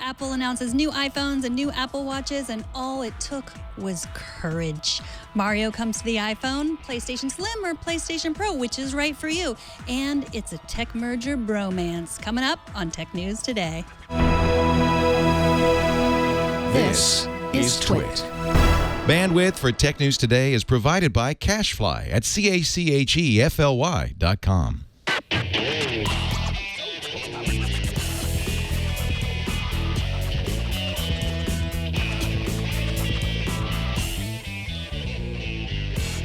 Apple announces new iPhones and new Apple Watches, and all it took was courage. Mario comes to the iPhone, PlayStation Slim or PlayStation Pro, which is right for you. And it's a tech merger bromance. Coming up on Tech News Today. This is Twit. Bandwidth for Tech News Today is provided by CacheFly at CACHEFLY.com.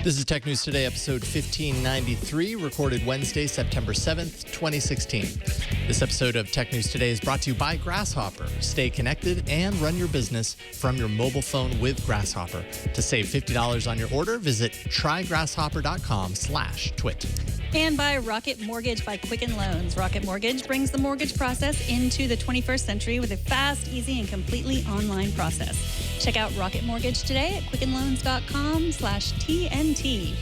This is Tech News Today, episode 1593, recorded Wednesday, September 7th, 2016. This episode of Tech News Today is brought to you by Grasshopper. Stay connected and run your business from your mobile phone with Grasshopper. To save $50 on your order, visit trygrasshopper.com/twit. And by Rocket Mortgage by Quicken Loans. Rocket Mortgage brings the mortgage process into the 21st century with a fast, easy, and completely online process. Check out Rocket Mortgage today at quickenloans.com/TNT.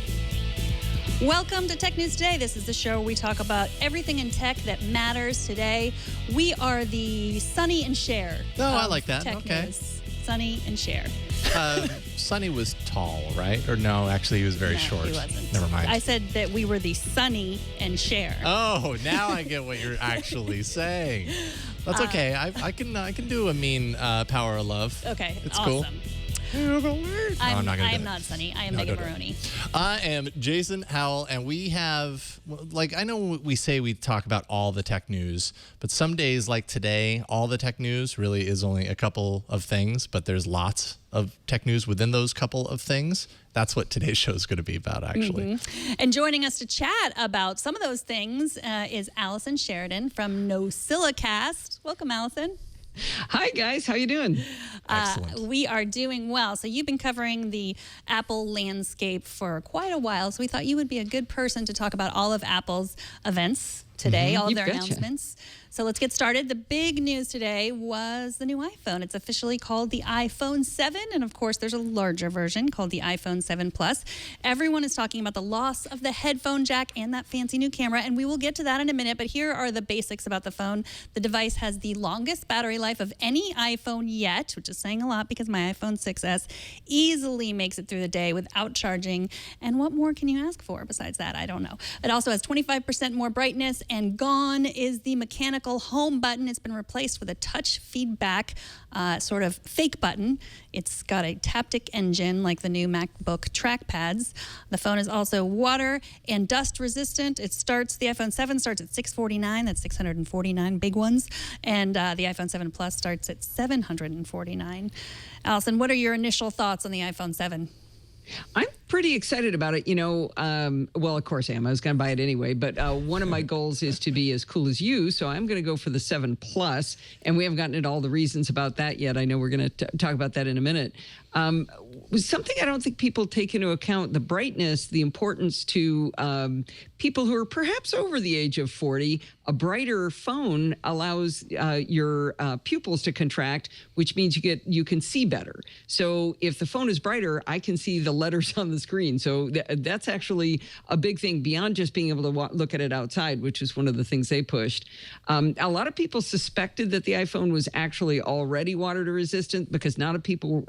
Welcome to Tech News Today. This is the show where we talk about everything in tech that matters today. We are the Sonny and Cher. Oh, I like that. Tech Okay. News. Sonny and Cher. Sonny was tall, right? Or no, actually he was very short. He wasn't. Never mind. I said that we were the Sonny and Cher. Oh, now I get what you're actually saying. That's okay. I can do a mean power of love. Okay, it's awesome. cool. I'm not I am not Sonny. I am Megan Morrone. I am Jason Howell, and we have, like, I know we say we talk about all the tech news, but some days like today, all the tech news really is only a couple of things, but there's lots of tech news within those couple of things. That's what today's show is going to be about, actually. Mm-hmm. And joining us to chat about some of those things is Allison Sheridan from NosillaCast. Welcome, Allison. Hi, guys. How you doing? Excellent. We are doing well. So you've been covering the Apple landscape for quite a while, so we thought you would be a good person to talk about all of Apple's events today, all of their announcements. So let's get started. The big news today was the new iPhone. It's officially called the iPhone 7, and of course there's a larger version called the iPhone 7 Plus. Everyone is talking about the loss of the headphone jack and that fancy new camera, and we will get to that in a minute, but here are the basics about the phone. The device has the longest battery life of any iPhone yet, which is saying a lot because my iPhone 6S easily makes it through the day without charging, and what more can you ask for besides that? I don't know. It also has 25% more brightness, and gone is the mechanical home button. It's been replaced with a touch feedback sort of fake button. It's got a taptic engine like the new MacBook trackpads. The phone is also water and dust resistant. The iPhone 7 starts at $649. That's 649 big ones. And the iPhone 7 Plus starts at $749. Allison, what are your initial thoughts on the iPhone 7? I'm pretty excited about it. You know, well, of course I am. I was going to buy it anyway. But one of my goals is to be as cool as you. So I'm going to go for the 7 Plus. And we haven't gotten into all the reasons about that yet. I know we're going to talk about that in a minute. Something I don't think people take into account, the brightness, the importance to people who are perhaps over the age of 40. A brighter phone allows your pupils to contract, which means you can see better. So if the phone is brighter, I can see the letters on the screen. So that's actually a big thing beyond just being able to look at it outside, which is one of the things they pushed. A lot of people suspected that the iPhone was actually already water resistant because a lot of people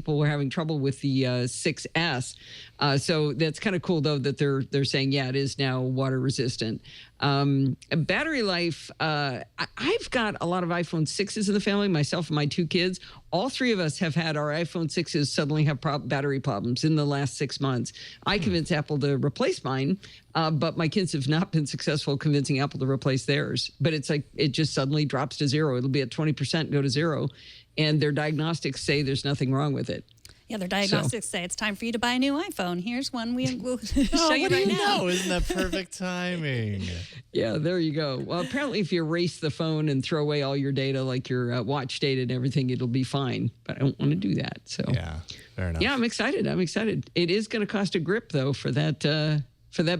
were having trouble with the 6S. So that's kind of cool, though, that they're saying, yeah, it is now water resistant. Battery life, I've got a lot of iPhone 6s in the family, myself and my 2 kids. All 3 of us have had our iPhone 6s suddenly have battery problems in the last 6 months. I convinced Apple to replace mine, but my kids have not been successful convincing Apple to replace theirs. But it's like it just suddenly drops to 0. It'll be at 20%, go to 0. And their diagnostics say there's nothing wrong with it. Yeah, their diagnostics say it's time for you to buy a new iPhone. Here's one we'll show you right now. No, isn't that perfect timing? Yeah, there you go. Well, apparently if you erase the phone and throw away all your data, like your watch data and everything, it'll be fine. But I don't want to do that. So yeah, fair enough. Yeah, I'm excited. It is going to cost a grip, though, for that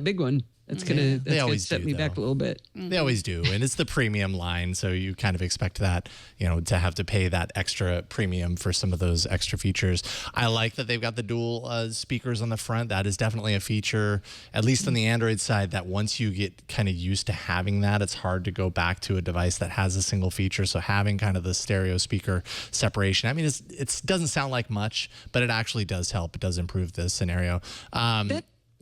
big one. That's gonna set me back a little bit. They always do, and it's the premium line, so you kind of expect that, to have to pay that extra premium for some of those extra features. I like that they've got the dual speakers on the front. That is definitely a feature, at least on the Android side, that once you get kind of used to having that, it's hard to go back to a device that has a single feature. So having kind of the stereo speaker separation, I mean, it doesn't sound like much, but it actually does help. It does improve the scenario.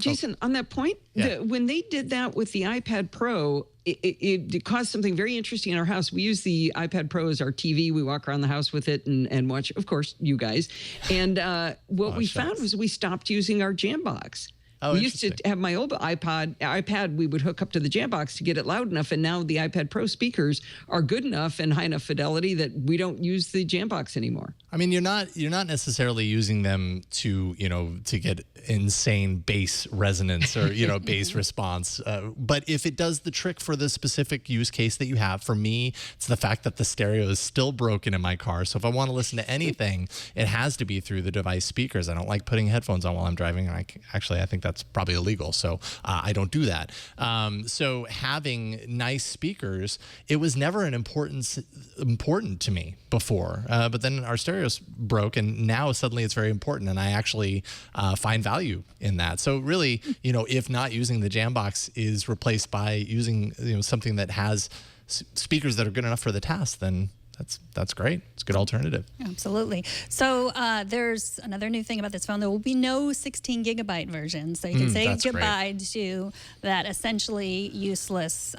Jason, on that point, when they did that with the iPad Pro, it caused something very interesting in our house. We use the iPad Pro as our TV. We walk around the house with it and watch, of course, you guys. And what we found was we stopped using our Jambox. We used to have my old iPad, we would hook up to the Jambox to get it loud enough, and now the iPad Pro speakers are good enough and high enough fidelity that we don't use the Jambox anymore. I mean, you're not necessarily using them to get insane bass resonance or bass response, but if it does the trick for the specific use case that you have, for me, it's the fact that the stereo is still broken in my car. So if I want to listen to anything, it has to be through the device speakers. I don't like putting headphones on while I'm driving. I think that's probably illegal, so I don't do that. So having nice speakers, it was never an important to me before, but then our stereos broke, and now suddenly it's very important, and I actually find value in that. So really, if not using the Jambox is replaced by using something that has speakers that are good enough for the task, then that's great. It's a good alternative. Absolutely. So there's another new thing about this phone. There will be no 16 gigabyte version. So you can say goodbye to that essentially useless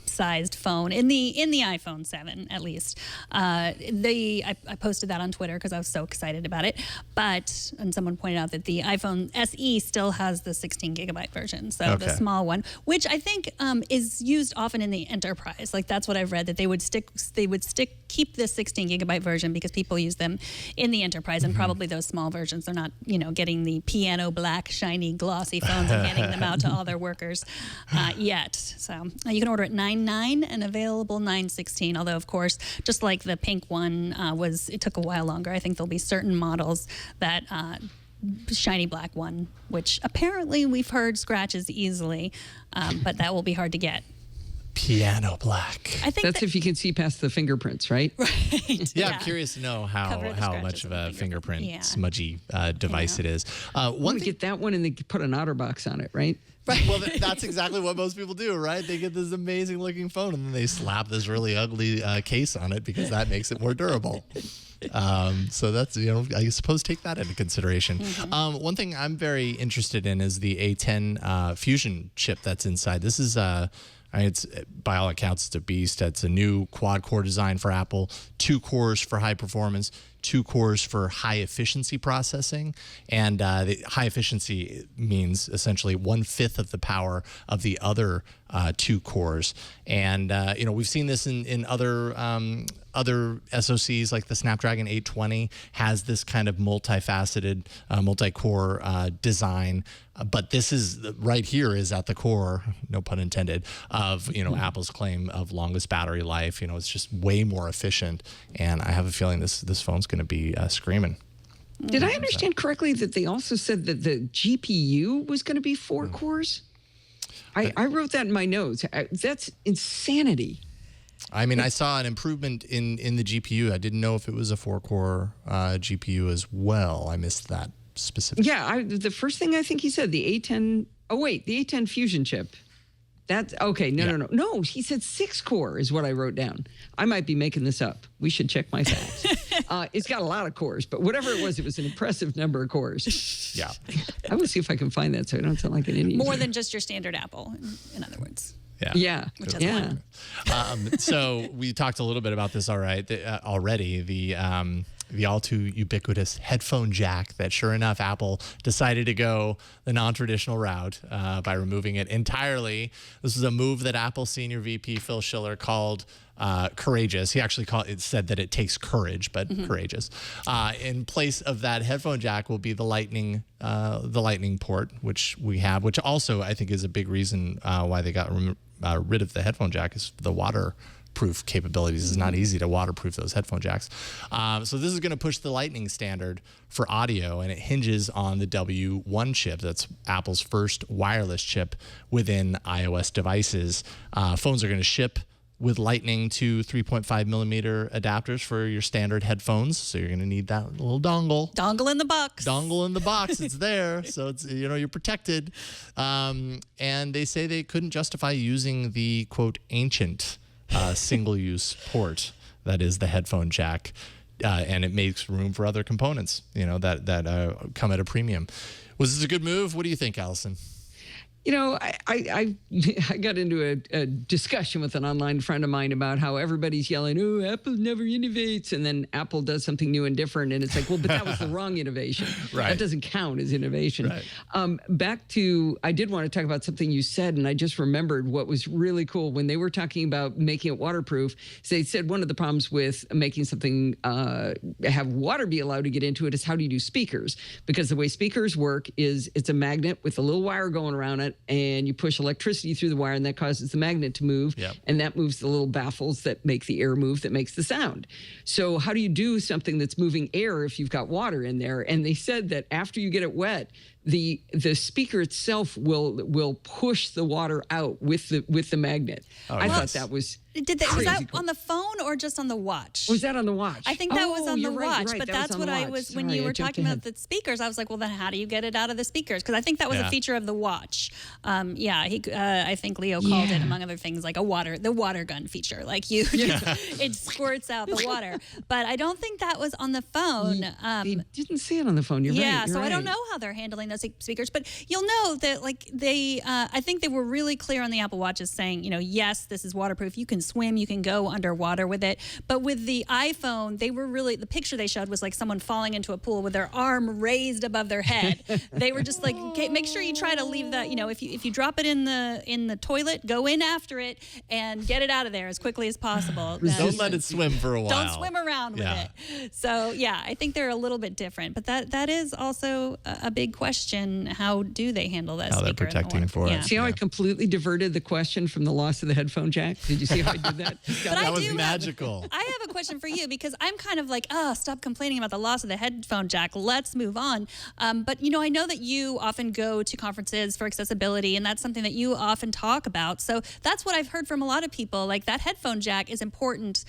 sized phone in the iPhone 7, at least. I posted that on Twitter because I was so excited about it. And someone pointed out that the iPhone SE still has the 16 gigabyte version. So the small one, which I think is used often in the enterprise. Like that's what I've read, that they would keep the 16 gigabyte version because people use them in the enterprise, and probably those small versions. They're not, getting the piano black, shiny, glossy phones and handing them out to all their workers yet. So you can order it $9.9 and available $9.16. Although, of course, just like the pink one it took a while longer. I think there'll be certain models that shiny black one, which apparently we've heard scratches easily, but that will be hard to get. Piano black. I think that's if you can see past the fingerprints, right? Right. Yeah, I'm curious to know how much of a fingerprint smudgy device it is. One get that one and they put an OtterBox on it, right? Right. Well, that's exactly what most people do, right? They get this amazing looking phone and then they slap this really ugly case on it because that makes it more durable. So that's, I suppose take that into consideration. One thing I'm very interested in is the A10 Fusion chip that's inside. This is it's, by all accounts, it's a beast. It's a new quad-core design for Apple, 2 cores for high performance, 2 cores for high efficiency processing. And the high efficiency means essentially 1/5 of the power of the other 2 cores. And, we've seen this in other SoCs, like the Snapdragon 820 has this kind of multifaceted, multi-core design. But this is right here is at the core, no pun intended, of Apple's claim of longest battery life. It's just way more efficient, and I have a feeling this phone's going to be screaming. Did I understand correctly that they also said that the GPU was going to be 4 cores? I wrote that in my notes. That's insanity. I mean, I saw an improvement in the GPU. I didn't know if it was a 4-core GPU as well. I missed that specific. Yeah, the first thing I think he said, the A10. Oh wait, the A10 Fusion chip. That's okay. No. He said 6-core is what I wrote down. I might be making this up. We should check my facts. It's got a lot of cores, but whatever it was an impressive number of cores. Yeah. I will see if I can find that so I don't sound like an idiot. More than just your standard Apple, in other words. Yeah. So we talked a little bit about this already. The all too ubiquitous headphone jack that, sure enough, Apple decided to go the non-traditional route by removing it entirely. This is a move that Apple Senior VP Phil Schiller called courageous. He actually said that it takes courage, but courageous. In place of that headphone jack will be the lightning port, which we have, which also I think is a big reason why they got rid of the headphone jack, is the water waterproof capabilities. It's not easy to waterproof those headphone jacks. So this is going to push the Lightning standard for audio, and it hinges on the W1 chip. That's Apple's first wireless chip within iOS devices. Phones are going to ship with Lightning to 3.5 millimeter adapters for your standard headphones. So you're going to need that little dongle. Dongle in the box. Dongle in the box. It's there. So it's, you're protected. And they say they couldn't justify using the, quote, ancient single-use port that is the headphone jack. And it makes room for other components, that come at a premium. Was this a good move? What do you think, Allison? I got into a discussion with an online friend of mine about how everybody's yelling, "Oh, Apple never innovates," and then Apple does something new and different, and it's like, well, but that was the wrong innovation. Right. That doesn't count as innovation. Right. Back to, I did want to talk about something you said, and I just remembered what was really cool when they were talking about making it waterproof. So they said one of the problems with making something have water be allowed to get into it is how do you do speakers? Because the way speakers work is it's a magnet with a little wire going around it, and you push electricity through the wire, and that causes the magnet to move. Yep. And that moves the little baffles that make the air move, that makes the sound. So how do you do something that's moving air if you've got water in there? And they said that after you get it wet, the speaker itself will push the water out with the magnet. Oh, I nice. thought that was Was that cool. on the phone or just on the watch? Was that on the watch? I think that was on the you're watch, right. but That that's on what the I watch. was when Sorry, you I were jumped talking ahead. about the speakers. I was like, well, then how do you get it out of the speakers? Because I think that was a feature of the watch. I think Leo called it, among other things, like the water gun feature. Like it squirts out the water. But I don't think that was on the phone. They didn't see it on the phone. You're right. Yeah, You're so I don't right. know how they're handling those speakers, but you'll know that I think they were really clear on the Apple Watches saying, yes, this is waterproof. You can swim, you can go underwater with it. But with the iPhone, the picture they showed was like someone falling into a pool with their arm raised above their head. They were just like, okay, make sure you try to leave that, if you drop it in the toilet, go in after it and get it out of there as quickly as possible. Don't let it swim for a while. Don't swim around with it. So I think they're a little bit different, but that is also a big question. How do they handle that? How they're speaker in the protecting water? for it. See how I completely diverted the question from the loss of the headphone jack? Did you see how I did that? That was magical. I have a question for you because I'm kind of like, stop complaining about the loss of the headphone jack. Let's move on. But, I know that you often go to conferences for accessibility, and that's something that you often talk about. So that's what I've heard from a lot of people. Like that headphone jack is important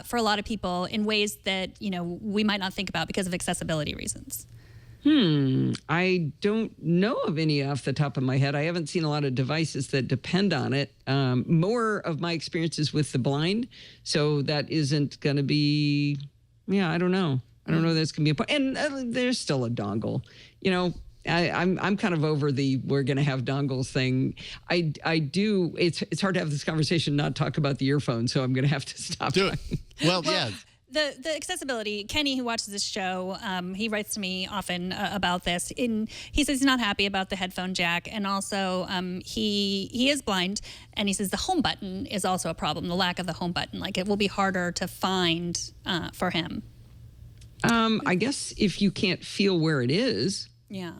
for a lot of people in ways that, we might not think about because of accessibility reasons. I don't know of any off the top of my head. I haven't seen a lot of devices that depend on it. More of my experiences with the blind, so that isn't going to be. I don't know. I don't know that's going to be a point. And there's still a dongle. I'm kind of over the we're going to have dongles thing. I do. It's hard to have this conversation and not talk about the earphone, so I'm going to have to stop. Do it. Well, yeah. The accessibility, Kenny, who watches this show, he writes to me often about this. He says he's not happy about the headphone jack, and also he is blind, and he says the home button is also a problem, the lack of the home button. Like it will be harder to find for him. I guess if you can't feel where it is. Yeah.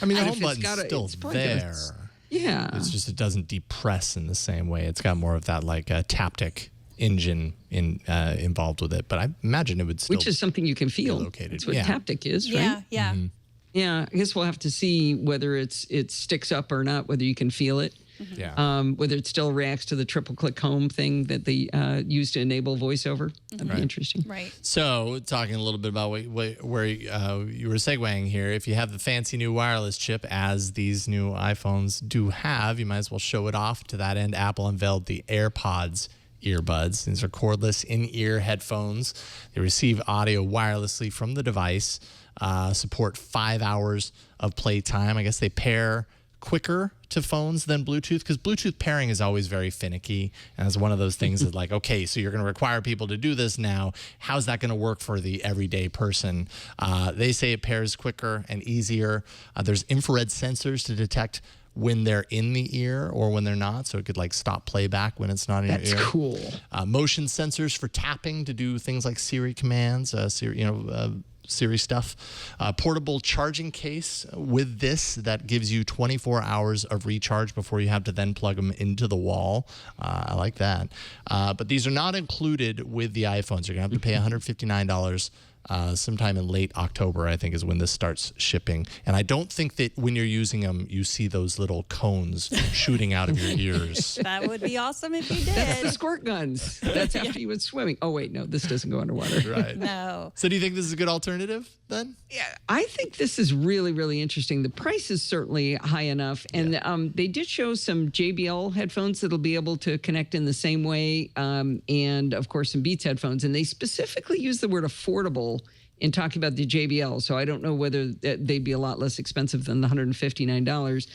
I mean, the And home if it's button's got still it's probably there. got Yeah. It's just it doesn't depress in the same way. It's got more of that like taptic engine involved with it. But I imagine it would still Which is something you can feel. located. That's what Yeah. haptic is, right? Yeah. Mm-hmm. Yeah. I guess we'll have to see whether it sticks up or not, whether you can feel it. Yeah. Whether it still reacts to the triple click home thing that they use to enable voiceover. That'd be interesting. Right. So, talking a little bit about where you were segueing here, if you have the fancy new wireless chip, as these new iPhones do have, you might as well show it off. To that end, Apple unveiled the Airpods earbuds. These are cordless in-ear headphones. They receive audio wirelessly from the device, support 5 hours of playtime. I guess they pair quicker to phones than Bluetooth, because Bluetooth pairing is always very finicky, and it's one of those things that like, okay, so you're going to require people to do this now. How's that going to work for the everyday person? They say it pairs quicker and easier. There's infrared sensors to detect when they're in the ear or when they're not, so it could like stop playback when it's not in your ear. That's cool. Motion sensors for tapping to do things like Siri commands, series stuff. Portable charging case with this that gives you 24 hours of recharge before you have to then plug them into the wall. I like that. But these are not included with the iPhones. You're going to have to pay $159. Sometime in late October, I think, is when this starts shipping. And I don't think that when you're using them, you see those little cones shooting out of your ears. That would be awesome if you did. That's the squirt guns. That's after you went swimming. Oh, wait, no, this doesn't go underwater. Right. No. So do you think this is a good alternative then? Yeah, I think this is really, really interesting. The price is certainly high enough. And they did show some JBL headphones that'll be able to connect in the same way. And, of course, some Beats headphones. And they specifically use the word affordable in talking about the JBL. So I don't know whether they'd be a lot less expensive than the $159.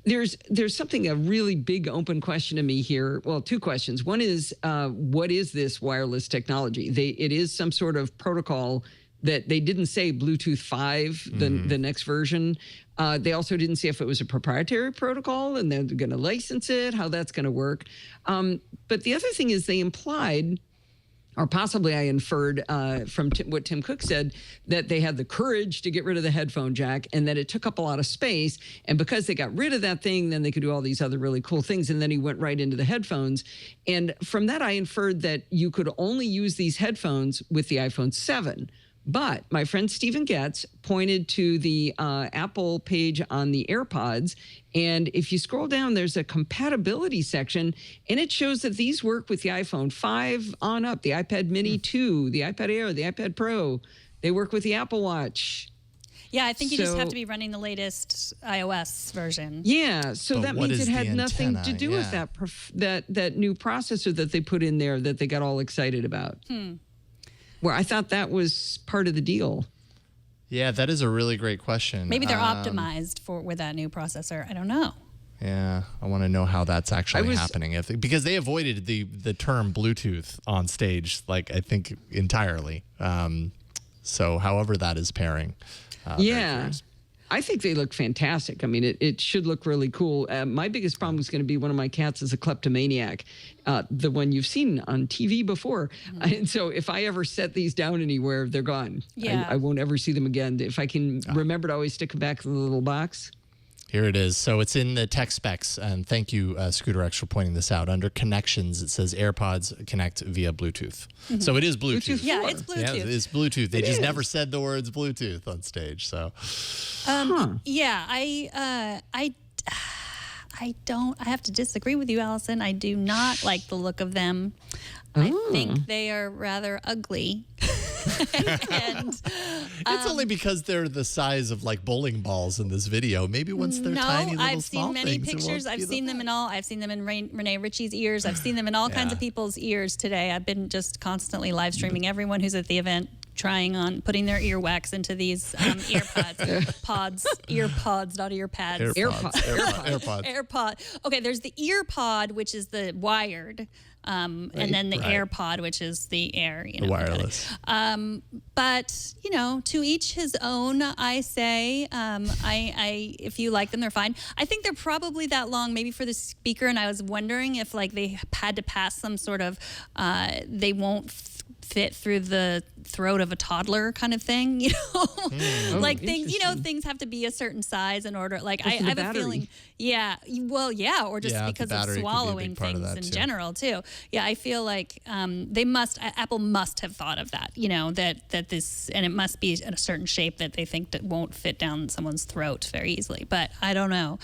There's something, a really big open question to me here. Well, two questions. One is, what is this wireless technology? It is some sort of protocol that they didn't say Bluetooth 5, the next version. They also didn't say if it was a proprietary protocol and they're going to license it, how that's going to work. But the other thing is they implied, or possibly I inferred from what Tim Cook said, that they had the courage to get rid of the headphone jack and that it took up a lot of space. And because they got rid of that thing, then they could do all these other really cool things. And then he went right into the headphones. And from that, I inferred that you could only use these headphones with the iPhone 7. But my friend Stephen Getz pointed to the Apple page on the Airpods. And if you scroll down, there's a compatibility section, and it shows that these work with the iPhone 5 on up, the iPad Mini 2, the iPad Air, the iPad Pro. They work with the Apple Watch. Yeah, I think you just have to be running the latest iOS version. Yeah, so But that what means is it had the nothing to antenna? do with that new processor that they put in there that they got all excited about. Where I thought that was part of the deal. Yeah, that is a really great question. Maybe they're optimized with that new processor. I don't know. Yeah, I want to know how that's actually happening. Because they avoided the term Bluetooth on stage, like I think entirely. So however that is pairing. Yeah. I think they look fantastic. I mean, it should look really cool. My biggest problem is going to be one of my cats is a kleptomaniac, the one you've seen on TV before. And so if I ever set these down anywhere, they're gone. Yeah. I won't ever see them again. If I can remember to always stick them back in the little box. Here it is. So it's in the tech specs, and thank you, Scooter X, for pointing this out. Under connections, it says AirPods connect via Bluetooth. So it is Bluetooth. Yeah, it's Bluetooth. Yeah, it's Bluetooth. They just never said the words Bluetooth on stage. So, yeah, I have to disagree with you, Allison. I do not like the look of them. I think they are rather ugly. And it's only because they're the size of like bowling balls in this video. Maybe once they're tiny little I've small seen many things, putting I've seen them in all. I've seen them in Renee Ritchie's ears. I've seen them in all kinds of people's ears today. I've been just constantly live streaming everyone who's at the event putting their earwax into these earpods, not earpads. AirPods. AirPod. Okay, there's the earpod, which is the wired, and then the AirPod, which is the air, the wireless. But to each his own. I say, if you like them, they're fine. I think they're probably that long, maybe for the speaker. And I was wondering if they had to pass some sort of, they won't fit through the throat of a toddler kind of thing, like things have to be a certain size in order. Like I have a feeling, or just because of swallowing things in general too. Yeah, I feel like Apple must have thought of that, that this, and it must be in a certain shape that they think that won't fit down someone's throat very easily. But I don't know.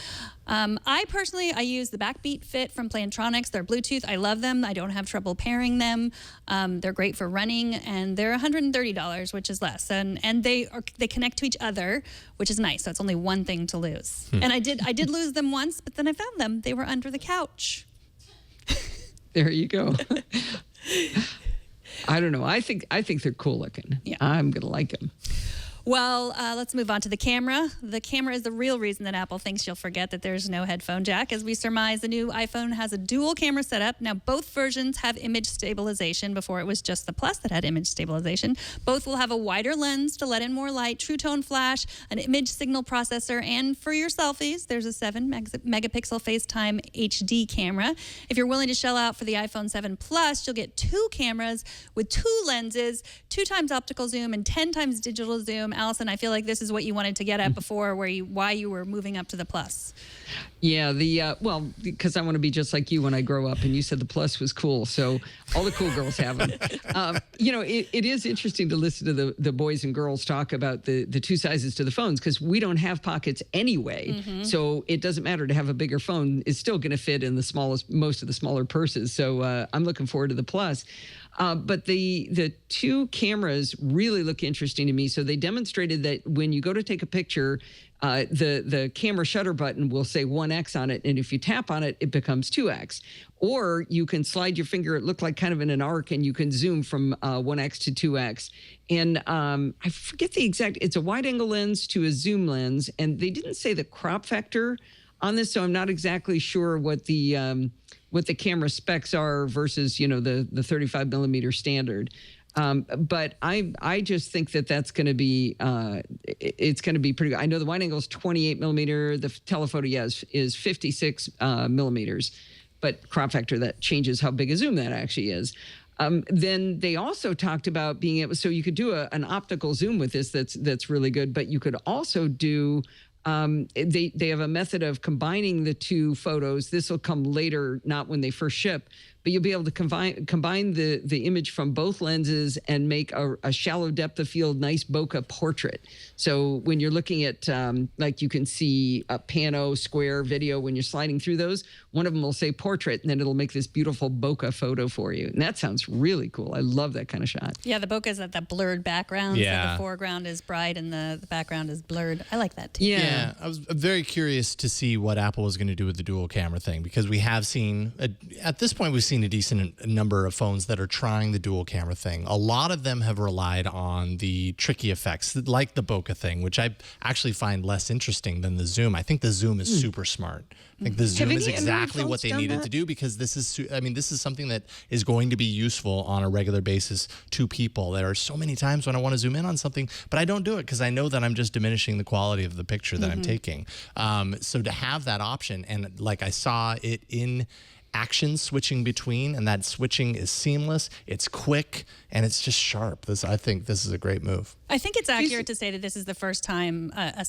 I personally use the Backbeat Fit from Plantronics. They're Bluetooth. I love them. I don't have trouble pairing them. They're great for running, and they're $130, which is less. And they connect to each other, which is nice. So it's only one thing to lose. And I did lose them once, but then I found them. They were under the couch. There you go. I don't know. I think they're cool looking. Yeah. I'm gonna like them. Well, let's move on to the camera. The camera is the real reason that Apple thinks you'll forget that there's no headphone jack. As we surmise, the new iPhone has a dual camera setup. Now, both versions have image stabilization. Before, it was just the Plus that had image stabilization. Both will have a wider lens to let in more light, true tone flash, an image signal processor, and for your selfies, there's a 7 megapixel FaceTime HD camera. If you're willing to shell out for the iPhone 7 Plus, you'll get 2 cameras with 2 lenses, 2 times optical zoom and 10 times digital zoom. Allison, I feel like this is what you wanted to get at before, why you were moving up to the Plus. Yeah, well, because I want to be just like you when I grow up, and you said the Plus was cool, so all the cool girls have them. It is interesting to listen to the boys and girls talk about the 2 sizes to the phones, because we don't have pockets anyway, so it doesn't matter to have a bigger phone. It's still going to fit in most of the smaller purses, so I'm looking forward to the Plus. But the 2 cameras really look interesting to me. So they demonstrated that when you go to take a picture, the camera shutter button will say 1x on it, and if you tap on it, it becomes 2x. Or you can slide your finger, it looked like kind of in an arc, and you can zoom from 1x to 2x. And I forget the exact, it's a wide angle lens to a zoom lens, and they didn't say the crop factor on this, so I'm not exactly sure what the camera specs are versus, the 35 millimeter standard. But I just think that's going to be, it's going to be pretty good. I know the wide angle is 28 millimeter. The telephoto, is 56 millimeters. But crop factor, that changes how big a zoom that actually is. Then they also talked about being able, so you could do an optical zoom with this that's really good, but you could also do, they have a method of combining the 2 photos. This will come later, not when they first ship, but you'll be able to combine the image from both lenses and make a shallow depth of field, nice bokeh portrait. So when you're looking at, like you can see a pano, square, video, when you're sliding through those, one of them will say portrait, and then it'll make this beautiful bokeh photo for you. And that sounds really cool. I love that kind of shot. Yeah, the bokeh is at the blurred background. Yeah. So the foreground is bright and the background is blurred. I like that too. Yeah, I was very curious to see what Apple was going to do with the dual camera thing, because we have seen, at this point, we've seen a decent number of phones that are trying the dual camera thing. A lot of them have relied on the tricky effects, like the bokeh thing, which I actually find less interesting than the zoom. I think the zoom is super smart. I think the zoom is exactly what they needed to do, because this is something that is going to be useful on a regular basis to people. There are so many times when I want to zoom in on something, but I don't do it because I know that I'm just diminishing the quality of the picture that I'm taking. So to have that option, and like I saw it in action switching between, and that switching is seamless, it's quick, and it's just sharp. I think this is a great move. I think it's accurate to say that this is the first time a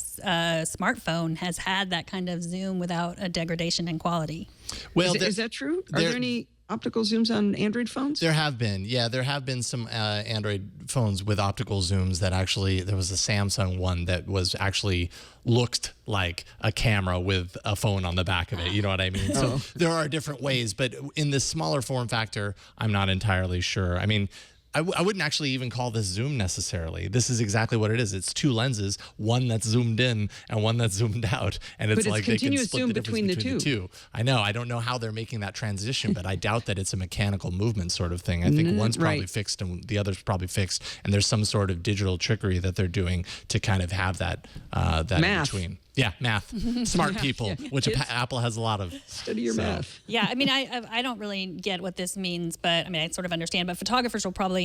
smartphone has had that kind of zoom without a degradation in quality. Well, is that true? Are there any optical zooms on Android phones? There have been. Yeah, there have been some Android phones with optical zooms that actually, there was a Samsung one that was actually looked like a camera with a phone on the back of it. You know what I mean? So there are different ways, but in this smaller form factor, I'm not entirely sure. I mean, I wouldn't actually even call this zoom necessarily. This is exactly what it is. It's 2 lenses, one that's zoomed in and one that's zoomed out. And it's like they can split the difference between the two. I know. I don't know how they're making that transition, but I doubt that it's a mechanical movement sort of thing. I think one's probably fixed and the other's probably fixed. And there's some sort of digital trickery that they're doing to kind of have that in between. Yeah, math. Smart people, which Apple has a lot of. Study your math. Yeah, I mean, I don't really get what this means, but I mean, I sort of understand. But photographers will probably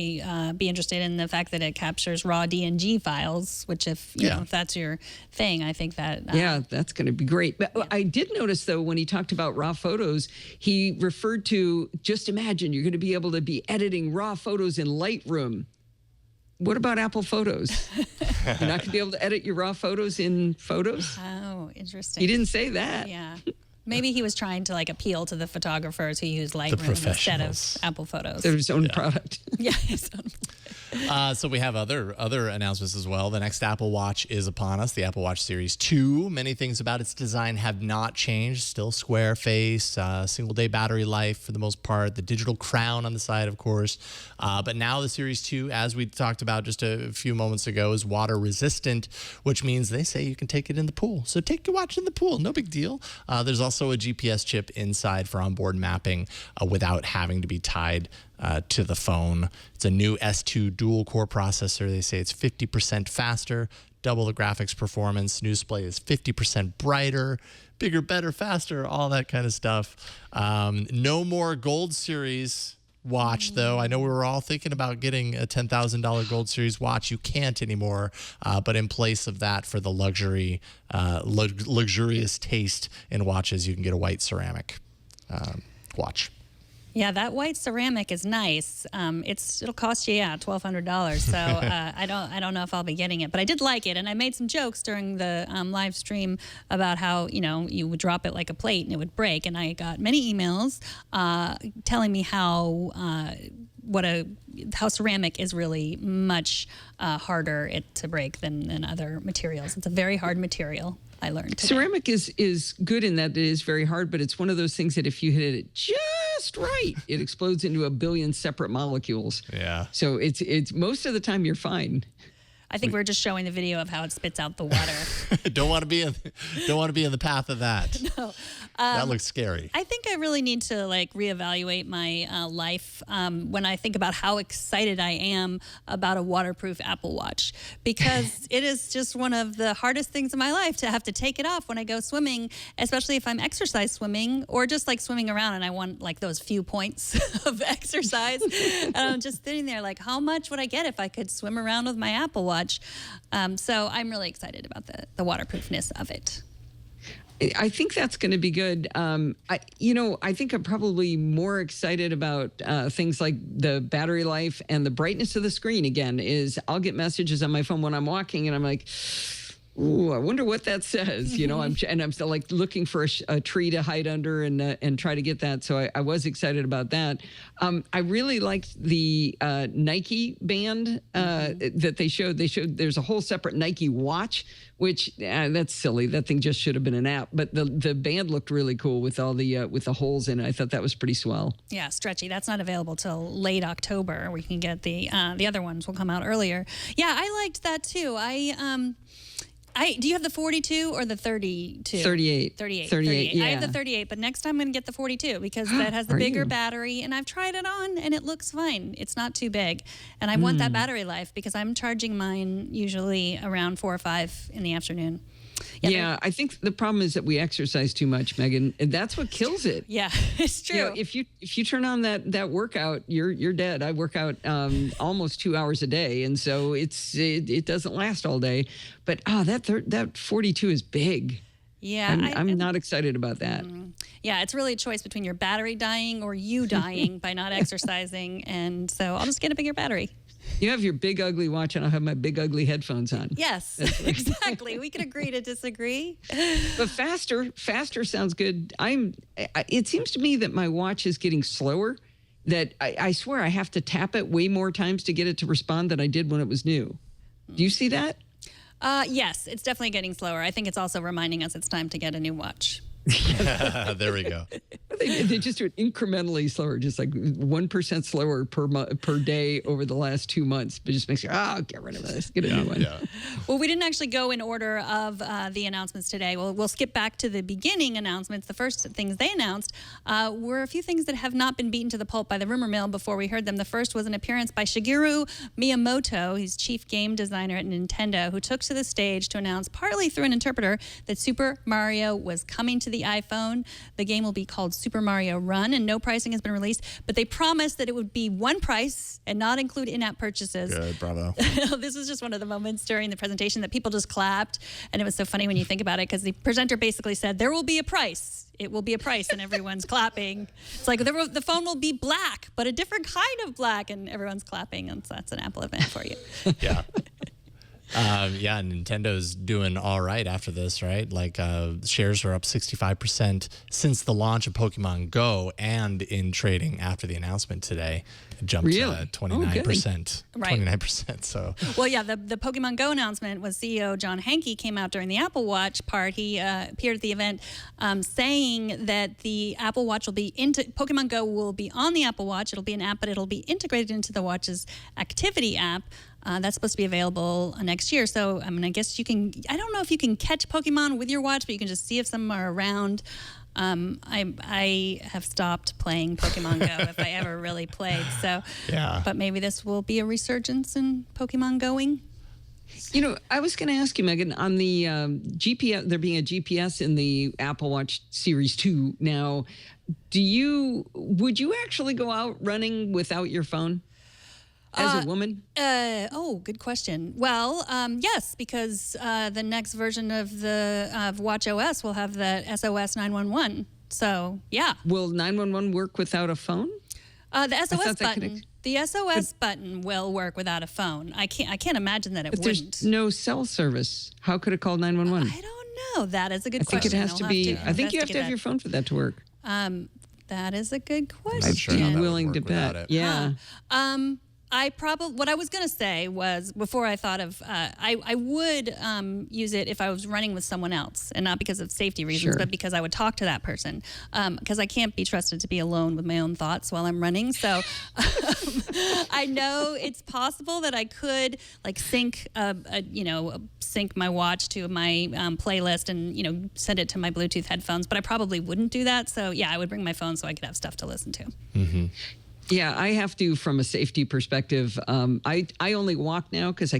be interested in the fact that it captures raw DNG files, which if that's your thing, I think that. Yeah, that's going to be great. But I did notice, though, when he talked about raw photos, he referred to, just imagine you're going to be able to be editing raw photos in Lightroom. What about Apple Photos? You're not going to be able to edit your raw photos in Photos? Oh, interesting. He didn't say that. Yeah. Maybe he was trying to appeal to the photographers who use Lightroom instead of Apple Photos. Their own product. Yeah, his own. So we have other announcements as well. The next Apple Watch is upon us, the Apple Watch Series 2. Many things about its design have not changed. Still square face, single-day battery life for the most part, the digital crown on the side, of course. But now the Series 2, as we talked about just a few moments ago, is water-resistant, which means they say you can take it in the pool. So take your watch in the pool. No big deal. There's also a GPS chip inside for onboard mapping without having to be tied to the phone. It's a new S2 dual-core processor. They say it's 50% faster, double the graphics performance. New display is 50% brighter, bigger, better, faster, all that kind of stuff. No more Gold Series watch, though. I know we were all thinking about getting a $10,000 Gold Series watch. You can't anymore. But in place of that, for the luxurious taste in watches, you can get a white ceramic watch. Yeah, that white ceramic is nice. It'll cost you $1,200. So I don't know if I'll be getting it, but I did like it, and I made some jokes during the live stream about how you would drop it like a plate and it would break, and I got many emails telling me how ceramic is really much harder to break than other materials. It's a very hard material. I learned today. Ceramic is good in that it is very hard, but it's one of those things that if you hit it just right, it explodes into a billion separate molecules. Yeah. So it's most of the time you're fine. I think we're just showing the video of how it spits out the water. Don't want to be in the path of that. No. That looks scary. I think I really need to reevaluate my life when I think about how excited I am about a waterproof Apple Watch, because it is just one of the hardest things in my life to have to take it off when I go swimming, especially if I'm exercise swimming or just swimming around and I want those few points of exercise. And I'm just sitting there how much would I get if I could swim around with my Apple Watch? So I'm really excited about the waterproofness of it. I think that's going to be good. I think I'm probably more excited about things like the battery life and the brightness of the screen. Again, I'll get messages on my phone when I'm walking, and I'm like, ooh, I wonder what that says. I'm still looking for a tree to hide under and try to get that. So I was excited about that. I really liked the Nike band that they showed. There's a whole separate Nike watch, which that's silly. That thing just should have been an app. But the band looked really cool with all the holes in it. I thought that was pretty swell. Yeah, stretchy. That's not available till late October. We can get the other ones will come out earlier. Yeah, I liked that too. Do you have the 42 or the 32? 38. 38. Yeah. I have the 38, but next time I'm going to get the 42 because that has the bigger battery, and I've tried it on and it looks fine. It's not too big. And I want that battery life because I'm charging mine usually around 4 or 5 in the afternoon. Yeah, I think the problem is that we exercise too much, Megan, and that's what kills it. Yeah, it's true. If you turn on that workout, you're dead. I work out almost 2 hours a day, and so it doesn't last all day. But that 42 is big. Yeah, I'm not excited about that. Yeah, it's really a choice between your battery dying or you dying by not exercising, and so I'll just get a bigger battery. You have your big ugly watch, and I'll have my big ugly headphones on. Yes, exactly. We can agree to disagree. But faster sounds good. It seems to me that my watch is getting slower. That I swear I have to tap it way more times to get it to respond than I did when it was new. Do you see that? Yes, it's definitely getting slower. I think it's also reminding us it's time to get a new watch. There we go. They just do it incrementally slower, just 1% slower per day over the last 2 months. But just makes you, get rid of this, get a new one. Yeah. Well, we didn't actually go in order of the announcements today. We'll skip back to the beginning announcements. The first things they announced were a few things that have not been beaten to the pulp by the rumor mill before we heard them. The first was an appearance by Shigeru Miyamoto. He's chief game designer at Nintendo, who took to the stage to announce, partly through an interpreter, that Super Mario was coming to the iPhone. The game will be called Super Mario Run, and no pricing has been released, but they promised that it would be one price and not include in-app purchases. Good, bravo. This was just one of the moments during the presentation that people just clapped, and it was so funny when you think about it, because the presenter basically said, there will be a price. It will be a price, and everyone's clapping. It's like the phone will be black, but a different kind of black, and everyone's clapping, and so that's an Apple event for you. Yeah. Nintendo's doing all right after this, right? Shares are up 65% since the launch of Pokemon Go, and in trading after the announcement today, it jumped 29%. Right. 29%. So. Well, yeah, the Pokemon Go announcement was CEO John Hanke came out during the Apple Watch part. He appeared at the event saying that the Apple Watch will be Pokemon Go will be on the Apple Watch. It'll be an app, but it'll be integrated into the watch's activity app. That's supposed to be available next year. So, I guess you can, I don't know if you can catch Pokemon with your watch, but you can just see if some are around. I have stopped playing Pokemon Go if I ever really played. So, Yeah. But maybe this will be a resurgence in Pokemon going. You know, I was going to ask you, Megan, on the GPS, there being a GPS in the Apple Watch Series 2 now, would you actually go out running without your phone as a woman? Good question. Well, yes, because the next version of Watch OS will have the SOS 911. So, yeah. Will 911 work without a phone? The SOS button. The SOS button will work without a phone. I can't imagine that it but wouldn't. There's no cell service. How could it call 911? I don't know. That is a good I think question. it has to be. I think you have to have your phone for that to work. That is a good question. I'm not sure how that would willing work to without bet. it. Yeah. What I was going to say was before I thought of, I would use it if I was running with someone else, and not because of safety reasons, Sure. but because I would talk to that person, because I can't be trusted to be alone with my own thoughts while I'm running. So I know it's possible that I could like sync my watch to my playlist and send it to my Bluetooth headphones, but I probably wouldn't do that. So yeah, I would bring my phone so I could have stuff to listen to. Mm-hmm. Yeah, I have to from a safety perspective. I only walk now because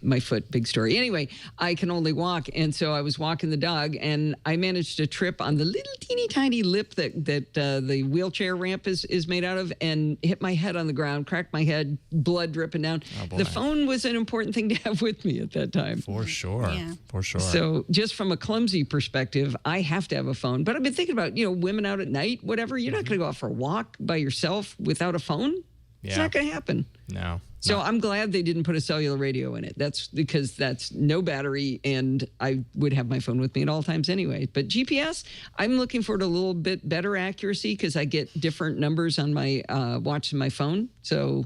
my foot, big story. Anyway, I can only walk. And so I was walking the dog and I managed to trip on the little teeny tiny lip that the wheelchair ramp is made out of and hit my head on the ground, cracked my head, blood dripping down. Oh, boy. The phone was an important thing to have with me at that time. For sure. Yeah. For sure. So just from a clumsy perspective, I have to have a phone. But I've been thinking about, women out at night, whatever. You're not going to go out for a walk by yourself without a phone. It's Yeah. not going to happen. No. So I'm glad they didn't put a cellular radio in it. That's because that's no battery, and I would have my phone with me at all times anyway. But GPS, I'm looking for a little bit better accuracy because I get different numbers on my watch and my phone. So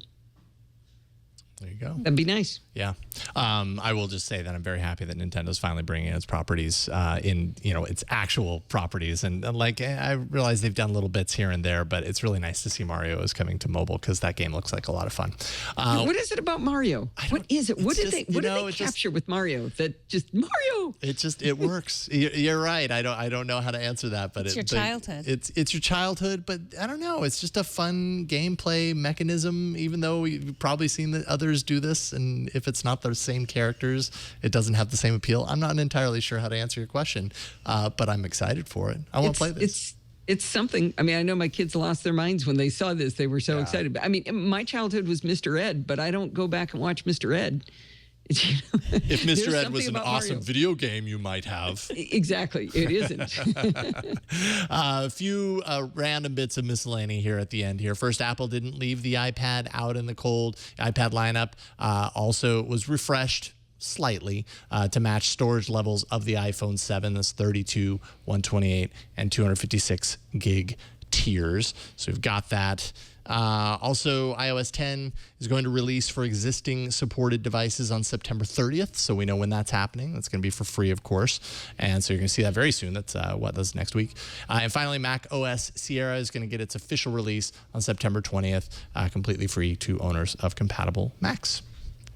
There you go. that'd be nice. Yeah. I will just say that I'm very happy that Nintendo's finally bringing its properties its actual properties. And I realize they've done little bits here and there, but it's really nice to see Mario is coming to mobile because that game looks like a lot of fun. What is it about Mario? What is it? What did they just capture with Mario? That just Mario. It works. You're right. I don't know how to answer that, but It's your childhood. It's your childhood, but I don't know. It's just a fun gameplay mechanism. Even though you've probably seen that others do this, and if it's not the same characters, it doesn't have the same appeal. I'm not entirely sure how to answer your question, but I'm excited for it. I want to play this. It's something. I mean, I know my kids lost their minds when they saw this. They were so excited. I mean, my childhood was Mr. Ed, but I don't go back and watch Mr. Ed. If Mr. Ed was an awesome Mario. video game, you might have. Exactly. It isn't. A few random bits of miscellany here at the end here. First, Apple didn't leave the iPad out in the cold. iPad lineup also was refreshed slightly to match storage levels of the iPhone 7. That's 32, 128, and 256 gig tiers. So we've got that. Also, iOS 10 is going to release for existing supported devices on September 30th. So we know when that's happening. That's going to be for free, of course. And so you're going to see that very soon. That's next week. And finally, Mac OS Sierra is going to get its official release on September 20th, completely free to owners of compatible Macs.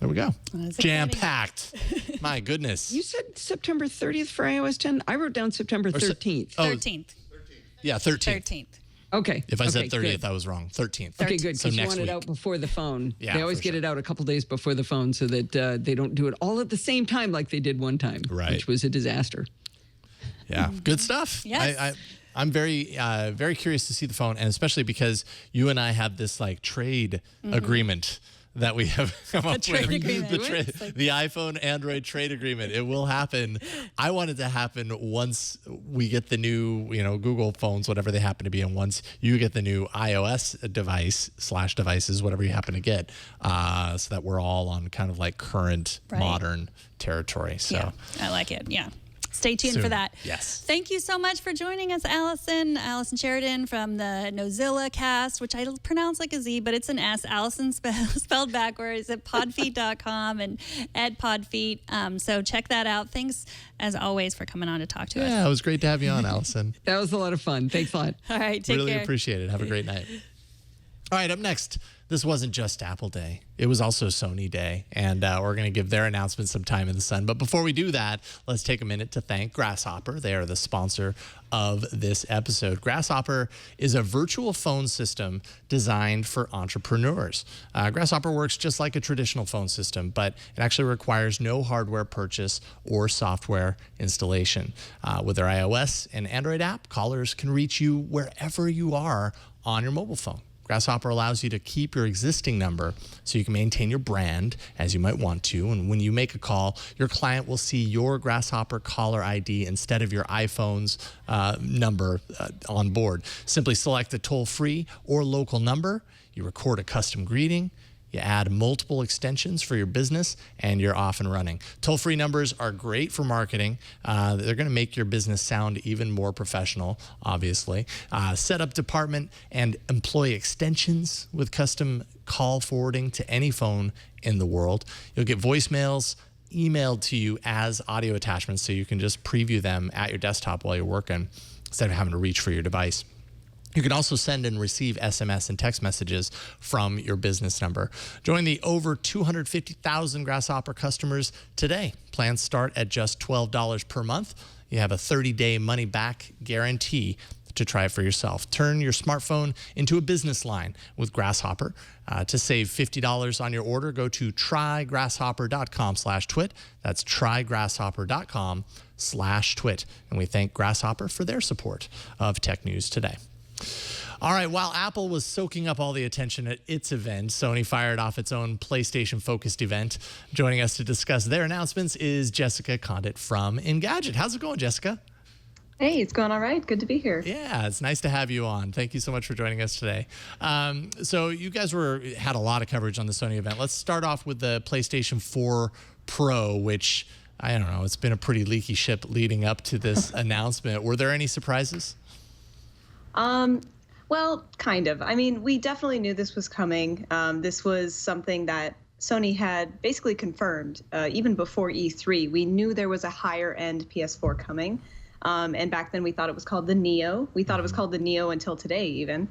There we go. Jam-packed. My goodness. You said September 30th for iOS 10? I wrote down September 13th. 13th. Yeah, 13th. 13th. Okay. If I said 30th, good. I was wrong. 13th. Okay, good. So Because you next want it week. out before the phone. Yeah, They always for get sure. it out a couple days before the phone so that they don't do it all at the same time like they did one time, Right. which was a disaster. Yeah, good stuff. Yes. I'm very, very curious to see the phone, and especially because you and I have this trade agreement that we have come up trade with. agreement. The iPhone Android trade agreement. It will happen. I want it to happen once we get the new, Google phones, whatever they happen to be, and once you get the new iOS devices, whatever you happen to get, so that we're all on kind of current Right. modern territory. So. Yeah, I like it. Yeah. Stay tuned Soon. for that. Yes. Thank you so much for joining us, Allison. Allison Sheridan from the Nozilla cast, which I pronounce like a Z, but it's an S. Allison spelled backwards at podfeet.com and at podfeet. So check that out. Thanks, as always, for coming on to talk to us. Yeah, it was great to have you on, Allison. That was a lot of fun. Thanks a lot. All right, take Really care. appreciate it. Have a great night. All right, up next, this wasn't just Apple Day. It was also Sony Day, and we're going to give their announcement some time in the sun. But before we do that, let's take a minute to thank Grasshopper. They are the sponsor of this episode. Grasshopper is a virtual phone system designed for entrepreneurs. Grasshopper works just like a traditional phone system, but it actually requires no hardware purchase or software installation. With their iOS and Android app, callers can reach you wherever you are on your mobile phone. Grasshopper allows you to keep your existing number so you can maintain your brand as you might want to. And when you make a call, your client will see your Grasshopper caller ID instead of your iPhone's number on board. Simply select the toll-free or local number. You record a custom greeting. You add multiple extensions for your business, and you're off and running. Toll-free numbers are great for marketing. They're going to make your business sound even more professional, obviously. Set up department and employee extensions with custom call forwarding to any phone in the world. You'll get voicemails emailed to you as audio attachments, so you can just preview them at your desktop while you're working instead of having to reach for your device. You can also send and receive SMS and text messages from your business number. Join the over 250,000 Grasshopper customers today. Plans start at just $12 per month. You have a 30-day money-back guarantee to try it for yourself. Turn your smartphone into a business line with Grasshopper. To save $50 on your order, go to trygrasshopper.com/twit. That's trygrasshopper.com/twit. And we thank Grasshopper for their support of Tech News Today. All right, while Apple was soaking up all the attention at its event, Sony fired off its own PlayStation-focused event. Joining us to discuss their announcements is Jessica Conditt from Engadget. How's it going, Jessica? Hey, it's going all right. Good to be here. Yeah, it's nice to have you on. Thank you so much for joining us today. So you guys had a lot of coverage on the Sony event. Let's start off with the PlayStation 4 Pro, which, I don't know, it's been a pretty leaky ship leading up to this announcement. Were there any surprises? Well, kind of. I mean, we definitely knew this was coming. This was something that Sony had basically confirmed even before E3. We knew there was a higher end PS4 coming. And back then we thought it was called the Neo. We thought it was called the Neo until today even.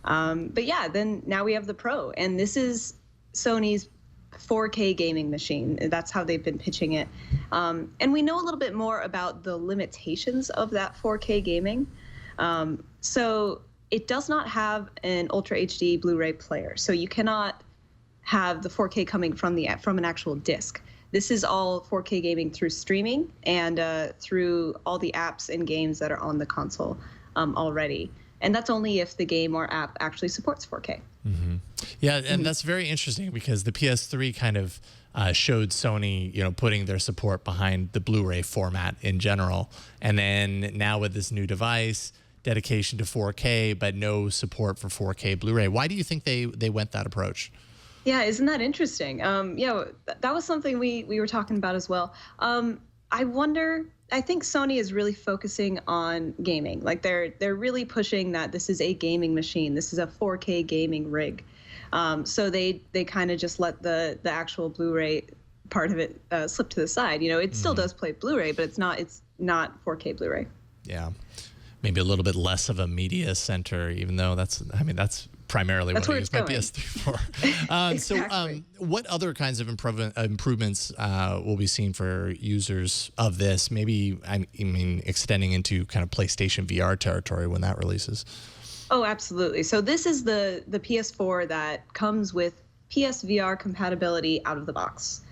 But yeah, then now we have the Pro. And this is Sony's 4K gaming machine. That's how they've been pitching it. And we know a little bit more about the limitations of that 4K gaming. So it does not have an Ultra HD Blu-ray player. So you cannot have the 4K coming from an actual disc. This is all 4K gaming through streaming and through all the apps and games that are on the console already. And that's only if the game or app actually supports 4K. Mm-hmm. Yeah, and that's very interesting because the PS3 kind of showed Sony, putting their support behind the Blu-ray format in general. And then now with this new device, dedication to 4K, but no support for 4K Blu-ray. Why do you think they went that approach? Yeah, isn't that interesting? That was something we were talking about as well. I think Sony is really focusing on gaming. Like they're really pushing that this is a gaming machine. This is a 4K gaming rig. So they kind of just let the actual Blu-ray part of it slip to the side. It still does play Blu-ray, but it's not 4K Blu-ray. Yeah. Maybe a little bit less of a media center, even though that's primarily what I use my PS3 for. Exactly. So what other kinds of improvements will be seen for users of this? Maybe, extending into kind of PlayStation VR territory when that releases. Oh, absolutely. So this is the PS4 that comes with PSVR compatibility out of the box.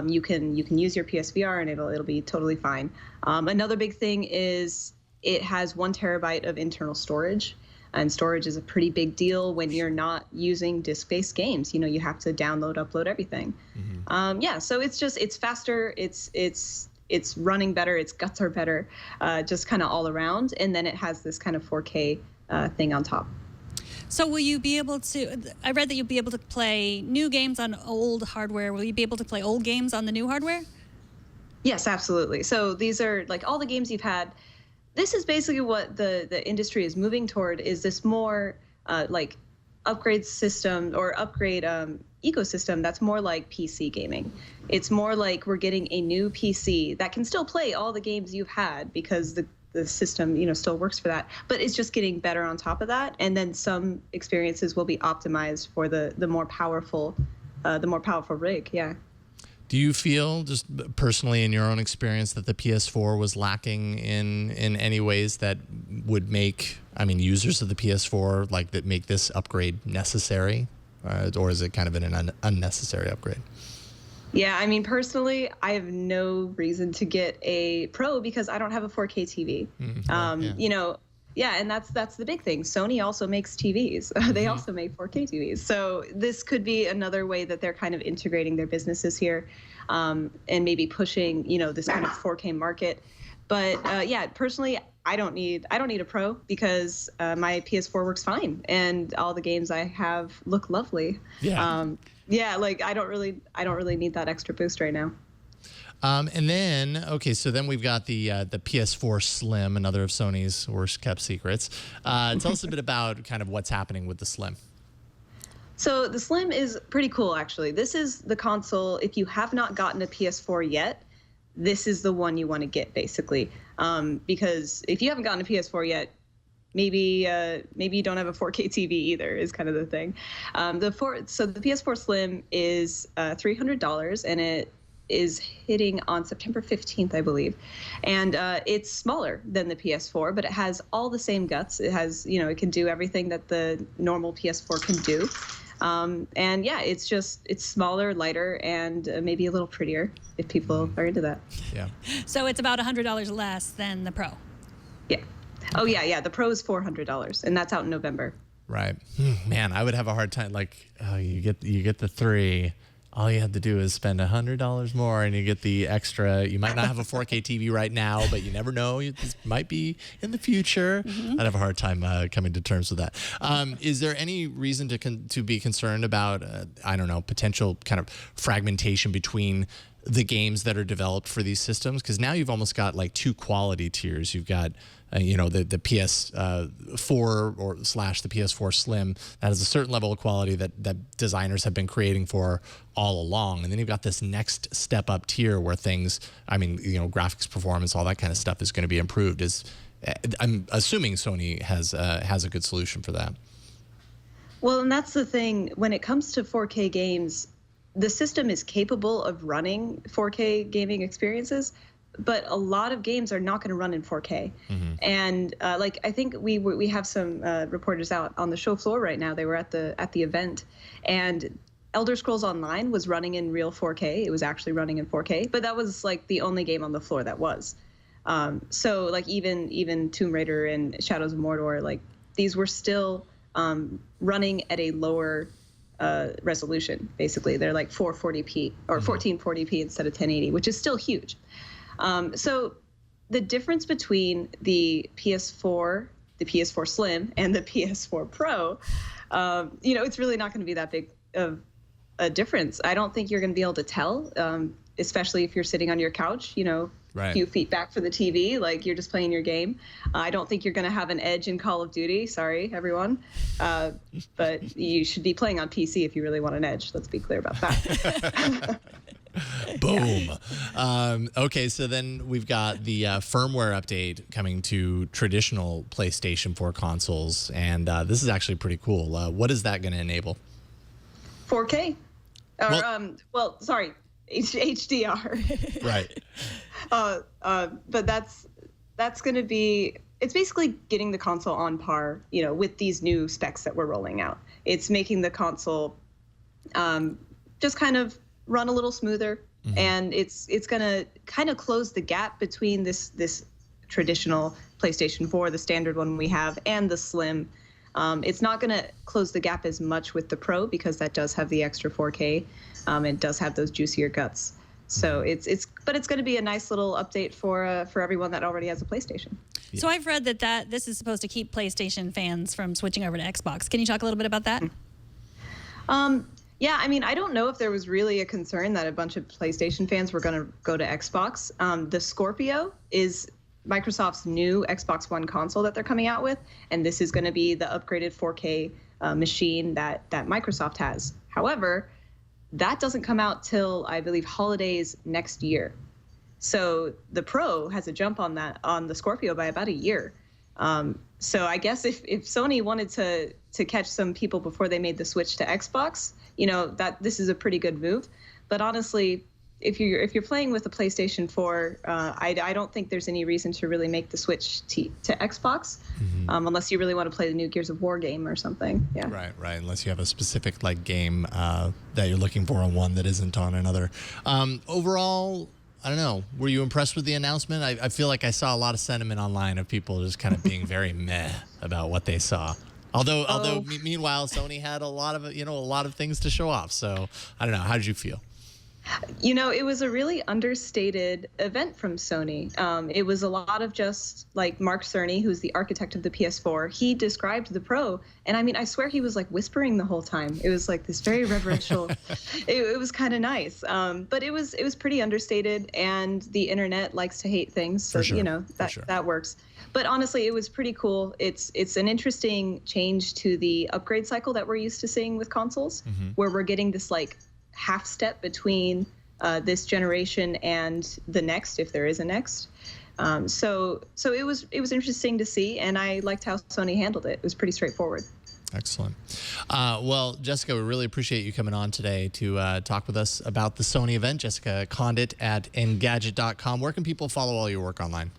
You can use your PSVR and it'll be totally fine. Another big thing is it has 1 terabyte of internal storage, and storage is a pretty big deal when you're not using disk-based games. You have to download, upload everything. Mm-hmm. So it's faster, it's running better, its guts are better, just kind of all around, and then it has this kind of 4K thing on top. So will you be able to, I read that you'll be able to play new games on old hardware. Will you be able to play old games on the new hardware? Yes, absolutely. So these are like all the games you've had. This is basically what the industry is moving toward, is this more like upgrade system or upgrade ecosystem that's more like PC gaming. It's more like we're getting a new PC that can still play all the games you've had because the system, still works for that. But it's just getting better on top of that. And then some experiences will be optimized for the more powerful rig. Yeah. Do you feel, just personally in your own experience, that the PS4 was lacking in any ways that would make, users of the PS4 that make this upgrade necessary, or is it kind of an unnecessary upgrade? Yeah, personally, I have no reason to get a Pro because I don't have a 4K TV. And that's the big thing. Sony also makes TVs. They also make 4K TVs. So this could be another way that they're kind of integrating their businesses here, and maybe pushing, this kind of 4K market. But personally, I don't need a Pro because my PS4 works fine and all the games I have look lovely. Yeah. I don't really need that extra boost right now. And then, so then we've got the PS4 Slim, another of Sony's worst kept secrets. Tell us a bit about kind of what's happening with the Slim. So the Slim is pretty cool, actually. This is the console. If you have not gotten a PS4 yet, this is the one you want to get, basically. Because if you haven't gotten a PS4 yet, maybe you don't have a 4K TV either, is kind of the thing. So the PS4 Slim is $300, and it is hitting on September 15th, I believe. And it's smaller than the PS4, but it has all the same guts. It has, it can do everything that the normal PS4 can do. It's smaller, lighter, and maybe a little prettier if people are into that. Yeah. So it's about $100 less than the Pro. Yeah. Oh, yeah. The Pro is $400, and that's out in November. Right. Man, I would have a hard time. You get the 3. All you have to do is spend $100 more and you get the extra. You might not have a 4K TV right now, but you never know. This might be in the future. I'd have a hard time coming to terms with that. Is there any reason to be concerned about, potential kind of fragmentation between the games that are developed for these systems? Because now you've almost got two quality tiers. You've got the PS4 or / the PS4 Slim that has a certain level of quality that designers have been creating for all along, and then you've got this next step up tier where things, graphics performance, all that kind of stuff is going to be improved. I'm assuming Sony has a good solution for that. Well, and that's the thing when it comes to 4K games. The system is capable of running 4K gaming experiences, but a lot of games are not going to run in 4K. And I think we have some reporters out on the show floor right now. They were at the event, and Elder Scrolls Online was running in real 4K. It was actually running in 4K, but that was the only game on the floor that was. So even Tomb Raider and Shadows of Mordor, these were still running at a lower resolution. Basically, they're 440p or 1440p instead of 1080, which is still huge. So the difference between the PS4 Slim and the PS4 Pro, it's really not going to be that big of a difference. I don't think you're going to be able to tell, especially if you're sitting on your couch, right, a few feet back from the TV, you're just playing your game. I don't think you're going to have an edge in Call of Duty. Sorry, everyone. But you should be playing on PC if you really want an edge. Let's be clear about that. Boom. Okay, so then we've got the firmware update coming to traditional PlayStation 4 consoles, and this is actually pretty cool. What is that going to enable? 4K. Or, sorry, HDR. Right. But that's going to be, it's basically getting the console on par, with these new specs that we're rolling out. It's making the console just kind of run a little smoother, and it's going to kind of close the gap between this traditional PlayStation 4, the standard one we have, and the Slim. It's not going to close the gap as much with the Pro because that does have the extra 4K. It does have those juicier guts. So it's going to be a nice little update for everyone that already has a PlayStation. Yeah. So I've read that this is supposed to keep PlayStation fans from switching over to Xbox. Can you talk a little bit about that? Yeah, I don't know if there was really a concern that a bunch of PlayStation fans were going to go to Xbox. The Scorpio is Microsoft's new Xbox One console that they're coming out with, and this is going to be the upgraded 4K machine that Microsoft has. However, that doesn't come out till, I believe, holidays next year. So the Pro has a jump on the Scorpio by about a year. So I guess if Sony wanted to catch some people before they made the switch to Xbox, that this is a pretty good move. But honestly, if you're playing with the PlayStation 4, I don't think there's any reason to really make the switch to Xbox, unless you really want to play the new Gears of War game or something. Yeah. Right. Unless you have a specific game that you're looking for on one that isn't on another. Overall, I don't know. Were you impressed with the announcement? I feel like I saw a lot of sentiment online of people just kind of being very meh about what they saw. Although meanwhile, Sony had a lot of things to show off. So I don't know. How did you feel? It was a really understated event from Sony. It was a lot of just like Mark Cerny, who's the architect of the PS4. He described the Pro, and I swear he was like whispering the whole time. It was like this very reverential. it was kind of nice, but it was pretty understated, and the internet likes to hate things, so that works. But honestly, it was pretty cool. It's an interesting change to the upgrade cycle that we're used to seeing with consoles, where we're getting this like half step between this generation and the next, if there is a next. So it was interesting to see, and I liked how Sony handled it. It was pretty straightforward. Excellent. Well, Jessica, we really appreciate you coming on today to talk with us about the Sony event. Jessica Conditt at Engadget.com. Where can people follow all your work online?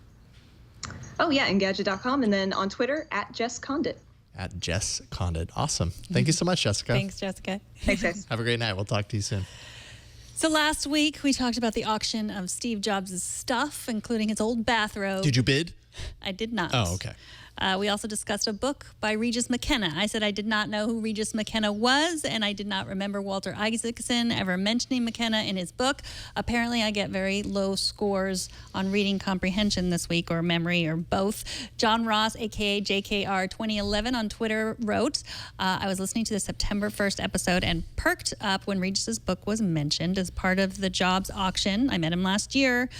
Oh, yeah, Engadget.com, and then on Twitter, at Jess Conditt. At Jess Conditt. Awesome. Thank you so much, Jessica. Thanks, Jessica. Thanks, guys. Have a great night. We'll talk to you soon. So last week, we talked about the auction of Steve Jobs' stuff, including his old bathrobe. Did you bid? I did not. Oh, okay. We also discussed a book by Regis McKenna. I said I did not know who Regis McKenna was, and I did not remember Walter Isaacson ever mentioning McKenna in his book. Apparently, I get very low scores on reading comprehension this week, or memory, or both. John Ross, a.k.a. JKR 2011 on Twitter, wrote, I was listening to the September 1st episode and perked up when Regis's book was mentioned as part of the Jobs auction. I met him last year.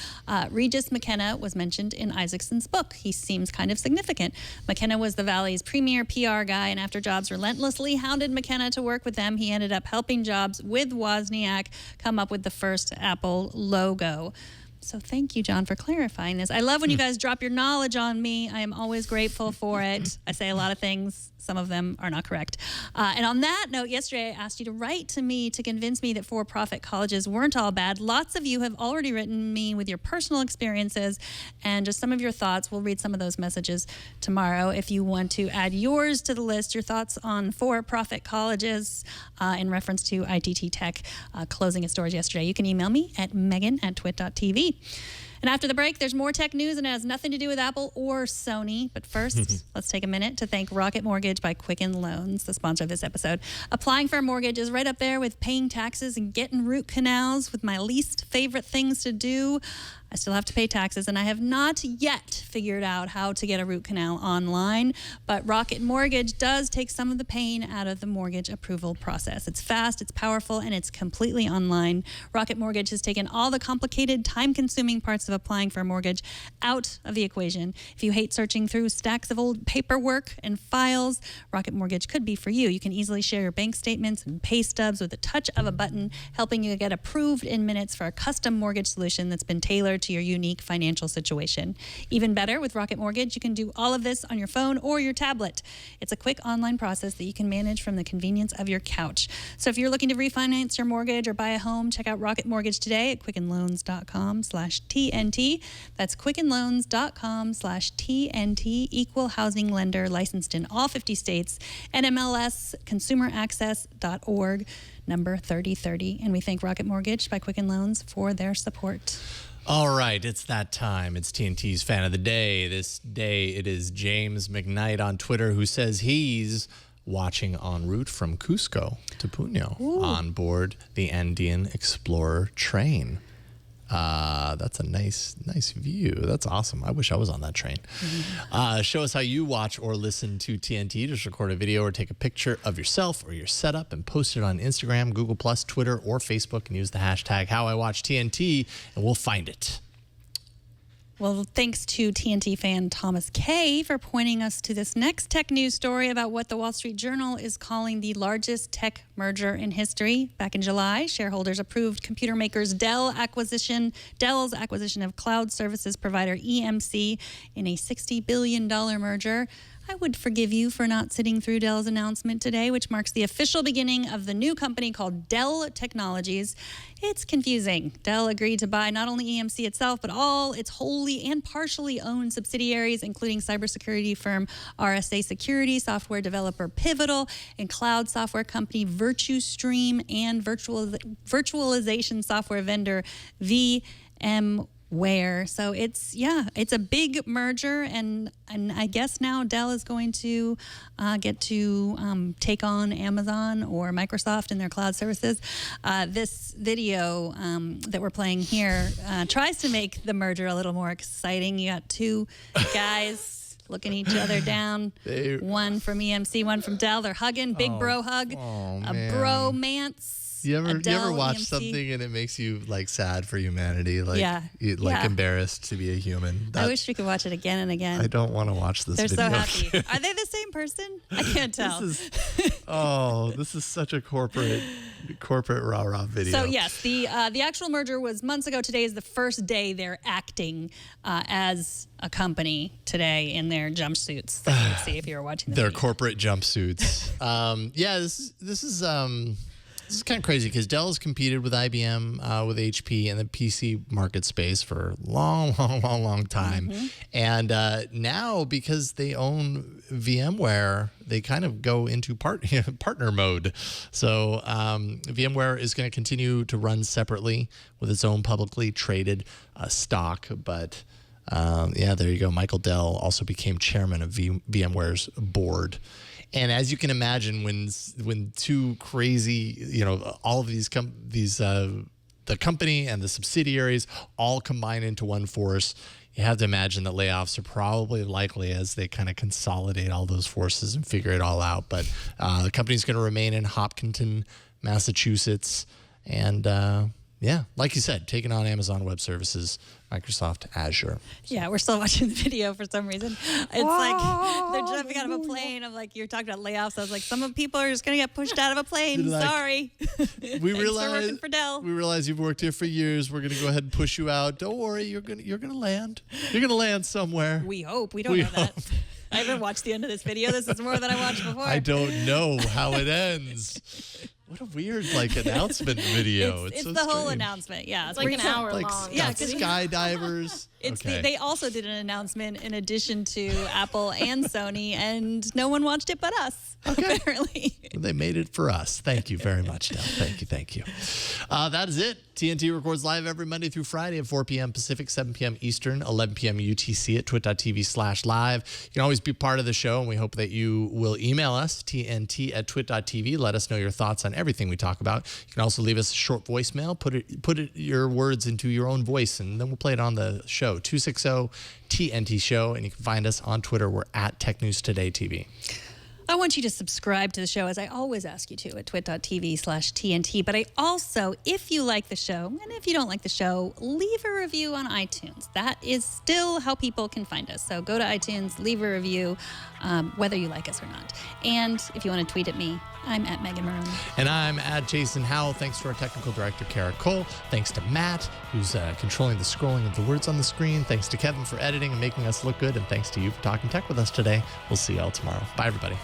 Regis McKenna was mentioned in Isaacson's book. He seems kind of significant. McKenna was the Valley's premier PR guy, and after Jobs relentlessly hounded McKenna to work with them, he ended up helping Jobs with Wozniak come up with the first Apple logo. So thank you, John, for clarifying this. I love when you guys drop your knowledge on me. I am always grateful for it. I say a lot of things. Some of them are not correct. And on that note, yesterday I asked you to write to me to convince me that for-profit colleges weren't all bad. Lots of you have already written me with your personal experiences and just some of your thoughts. We'll read some of those messages tomorrow. If you want to add yours to the list, your thoughts on for-profit colleges in reference to ITT Tech closing its doors yesterday, you can email me at megan@twit.tv. And after the break, there's more tech news, and it has nothing to do with Apple or Sony. But first, let's take a minute to thank Rocket Mortgage by Quicken Loans, the sponsor of this episode. Applying for a mortgage is right up there with paying taxes and getting root canals, with my least favorite things to do. I still have to pay taxes, and I have not yet figured out how to get a root canal online, but Rocket Mortgage does take some of the pain out of the mortgage approval process. It's fast, it's powerful, and it's completely online. Rocket Mortgage has taken all the complicated, time-consuming parts of applying for a mortgage out of the equation. If you hate searching through stacks of old paperwork and files, Rocket Mortgage could be for you. You can easily share your bank statements and pay stubs with the touch of a button, helping you get approved in minutes for a custom mortgage solution that's been tailored to your unique financial situation. Even better, with Rocket Mortgage, you can do all of this on your phone or your tablet. It's a quick online process that you can manage from the convenience of your couch. So if you're looking to refinance your mortgage or buy a home, check out Rocket Mortgage today at quickenloans.com/TNT. That's quickenloans.com/TNT. Equal housing lender, licensed in all 50 states. NMLS consumeraccess.org, number 3030. And we thank Rocket Mortgage by Quicken Loans for their support. All right, it's that time. It's TNT's Fan of the Day. This day, it is James McKnight on Twitter who says he's watching en route from Cusco to Puno on board the Andean Explorer train. That's a nice view. That's awesome. I wish I was on that train. Show us how you watch or listen to TNT. Just record a video or take a picture of yourself or your setup and post it on Instagram, Google+, Twitter, or Facebook, and use the hashtag HowIWatchTNT, and we'll find it. Well, thanks to TNT fan Thomas Kay for pointing us to this next tech news story about what the Wall Street Journal is calling the largest tech merger in history. Back in July, shareholders approved computer makers Dell's acquisition of cloud services provider EMC in a $60 billion merger. I would forgive you for not sitting through Dell's announcement today, which marks the official beginning of the new company called Dell Technologies. It's confusing. Dell agreed to buy not only EMC itself, but all its wholly and partially owned subsidiaries, including cybersecurity firm RSA Security, software developer Pivotal, and cloud software company VirtuStream, and virtualization software vendor VMware. So it's a big merger, and I guess now Dell is going to get to take on Amazon or Microsoft in their cloud services. This video that we're playing here tries to make the merger a little more exciting. You got two guys looking each other down. One from EMC, one from Dell. They're hugging, big bro hug, a bromance. You ever watch something and it makes you like sad for humanity, like embarrassed to be a human? I wish we could watch it again and again. I don't want to watch this. They're video so happy. Are they the same person? I can't tell. This is such a corporate rah-rah video. So yes, the actual merger was months ago. Today is the first day they're acting as a company today in their jumpsuits that you would see if you were watching the their video. Corporate jumpsuits. This is kind of crazy because Dell has competed with IBM, with HP in the PC market space for a long time. Mm-hmm. And now, because they own VMware, they kind of go into partner mode. So VMware is going to continue to run separately with its own publicly traded stock. But there you go. Michael Dell also became chairman of VMware's board. And as you can imagine, when two crazy, all of these the company and the subsidiaries all combine into one force, you have to imagine that layoffs are probably likely as they kind of consolidate all those forces and figure it all out. But the company's going to remain in Hopkinton, Massachusetts, and like you said, taking on Amazon Web Services, Microsoft Azure. Yeah, we're still watching the video for some reason. It's like they're jumping out of a plane. I'm like, you're talking about layoffs. I was like, some people are just going to get pushed out of a plane. Sorry. We realize working for Dell. We realize you've worked here for years. We're going to go ahead and push you out. Don't worry, you're going to land. You're going to land somewhere. We hope. We don't know that. I haven't watched the end of this video. This is more than I watched before. I don't know how it ends. What a weird announcement video. It's so the whole strange. announcement. Yeah, it's like an hour long. Yeah, skydivers. They also did an announcement in addition to Apple and Sony, and no one watched it but us. Okay. Apparently, they made it for us. Thank you very much, Dell. Thank you. That is it. TNT records live every Monday through Friday at 4 p.m. Pacific, 7 p.m. Eastern, 11 p.m. UTC at twit.tv/live. You can always be part of the show, and we hope that you will email us, tnt@twit.tv. Let us know your thoughts on everything we talk about. You can also leave us a short voicemail. Put your words into your own voice, and then we'll play it on the show. 260-TNT Show, and you can find us on Twitter. We're at Tech News Today TV. I want you to subscribe to the show, as I always ask you to, at twit.tv/TNT. But I also, if you like the show, and if you don't like the show, leave a review on iTunes. That is still how people can find us. So go to iTunes, leave a review, whether you like us or not. And if you want to tweet at me, I'm at Megan Morrone. And I'm at Jason Howell. Thanks to our technical director, Kara Cole. Thanks to Matt, who's controlling the scrolling of the words on the screen. Thanks to Kevin for editing and making us look good. And thanks to you for talking tech with us today. We'll see y'all tomorrow. Bye, everybody.